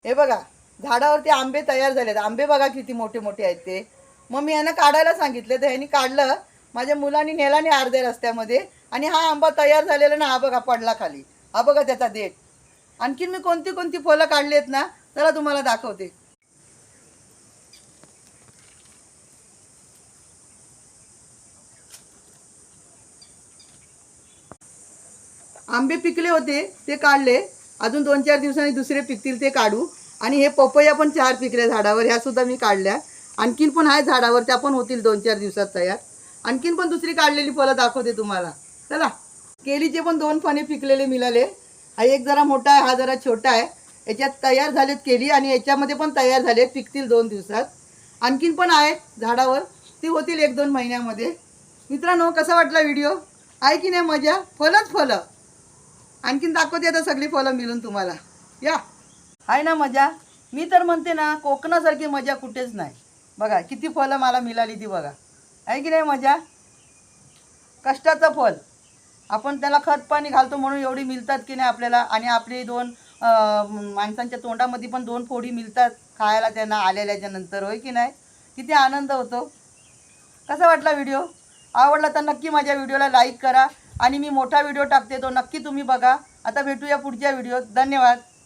हे बघा झाडावरती आंबे तयार झालेत. आंबे बघा किती मोठे मोठे आहेत ते. मग मी यांना काढायला सांगितले तर ह्यांनी काढलं. माझ्या मुलांनी नेला नाही अर्ध्या रस्त्यामध्ये. आणि हा आंबा तयार झालेला ना, हा बघा पडला खाली. हा बघा त्याचा देठ. आणखीन मी कोणती कोणती फळं काढली आहेत ना, चला तुम्हाला दाखवते. आंबे पिकले होते ते काढले. अजून 2-4 दिवसांनी दुसरे पिकतील ते काढू. आणि हे पपया पण 4 पिकले झाडावर, ह्या सुद्धा मी काढल्या. आणखीन पण आहे झाडावर, त्या पण होतील 2-4 दिवसात तयार. आणखीन पण दुसरी काढलेली फळं दाखवते तुम्हाला. चला. केळीचे पण 2 फणे पिकलेले मिळाले. हा एक जरा मोठा आहे, हा जरा छोटा आहे. याच्यात तयार झालेत केळी आणि याच्यामध्ये पण तयार झाले, पिकतील 2 दिवसात. आणखीन पण आहेत झाडावर, ती होतील 1-2 महिन्यामध्ये. मित्रांनो, कसा वाटला व्हिडिओ? आहे की नाही मजा? फळंच फळं. आणखीन दाखवते आता सगळी फळं मिळून तुम्हाला. या. आहे ना मजा? मी तर म्हणते ना, कोकणासारखी मजा कुठेच नाही. बघा किती फळं मला मिळाली ती बघा. आहे की नाही मजा? कष्टाचं फळ. आपण त्याला खत पाणी घालतो म्हणून एवढी मिळतात की नाही आपल्याला. आणि आपली 2 माणसांच्या तोंडामध्ये पण 2 फोडी मिळतात खायला त्यांना आलेल्याच्या नंतर. होय की नाही? किती आनंद होतो. कसा वाटला व्हिडिओ? आवडला तर नक्की माझ्या व्हिडिओला लाईक करा. आणि मी मोठा व्हिडिओ टाकते तो नक्की तुम्ही बघा. आता भेटूया पुढच्या व्हिडिओत. धन्यवाद.